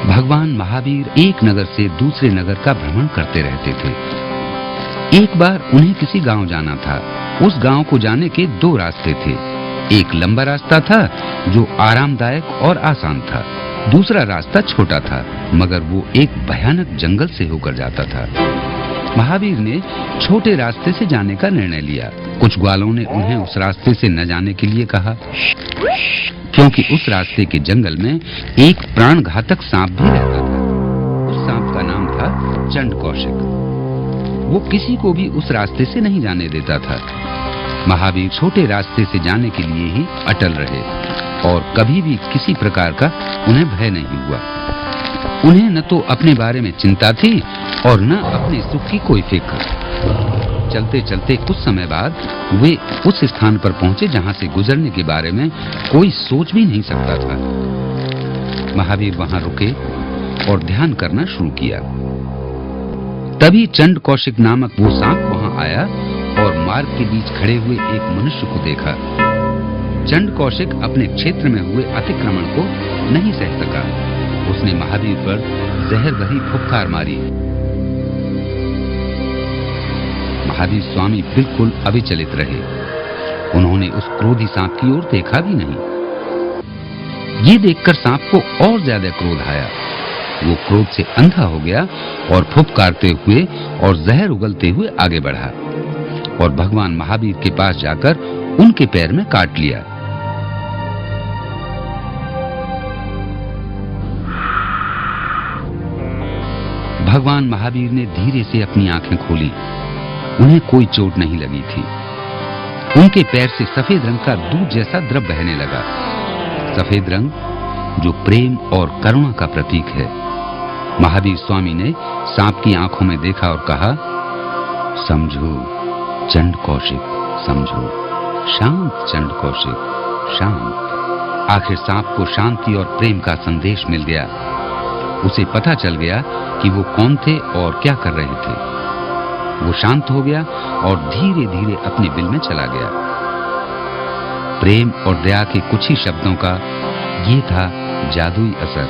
भगवान महावीर एक नगर से दूसरे नगर का भ्रमण करते रहते थे। एक बार उन्हें किसी गांव जाना था। उस गांव को जाने के दो रास्ते थे। एक लंबा रास्ता था जो आरामदायक और आसान था। दूसरा रास्ता छोटा था मगर वो एक भयानक जंगल से होकर जाता था। महावीर ने छोटे रास्ते से जाने का निर्णय लिया। कुछ ग्वालों ने उन्हें उस रास्ते से न जाने के लिए कहा, क्योंकि उस रास्ते के जंगल में एक प्राणघातक सांप भी रहता था। उस सांप का नाम था चंड कौशिक। वो किसी को भी उस रास्ते से नहीं जाने देता था। महावीर छोटे रास्ते से जाने के लिए ही अटल रहे और कभी भी किसी प्रकार का उन्हें भय नहीं हुआ। उन्हें न तो अपने बारे में चिंता थी और न अपने सुख की कोई फिक्र। चलते चलते कुछ समय बाद वे उस स्थान पर पहुंचे जहां से गुजरने के बारे में कोई सोच भी नहीं सकता था। महावीर वहां रुके और ध्यान करना शुरू किया। तभी चंड कौशिक नामक वो सांप वहां आया और मार्ग के बीच खड़े हुए एक मनुष्य को देखा। चंड कौशिक अपने क्षेत्र में हुए अतिक्रमण को नहीं सह सका। उसने महावीर पर जहर भरी फुफकार मारी। महावीर स्वामी बिल्कुल अविचलित रहे। उन्होंने उस क्रोधी सांप की ओर देखा भी नहीं। ये देखकर सांप को और ज्यादा क्रोध आया। वो क्रोध से अंधा हो गया और फुफकारते हुए और जहर उगलते हुए आगे बढ़ा और भगवान महावीर के पास जाकर उनके पैर में काट लिया। भगवान महावीर ने धीरे से अपनी आंखें खोली। उन्हें कोई चोट नहीं लगी थी। उनके पैर से सफेद रंग का दूध जैसा द्रव बहने लगा। सफेद रंग जो प्रेम और करुणा का प्रतीक है। महावीर स्वामी ने सांप की आंखों में देखा और कहा, समझो चंड कौशिक, समझो, शांत चंड कौशिक, शांत। आखिर सांप को शांति और प्रेम का संदेश मिल गया। उसे पता चल गया कि वो कौन थे और क्या कर रहे थे। वो शांत हो गया और धीरे धीरे अपने बिल में चला गया। प्रेम और दया के कुछ ही शब्दों का ये था जादुई असर।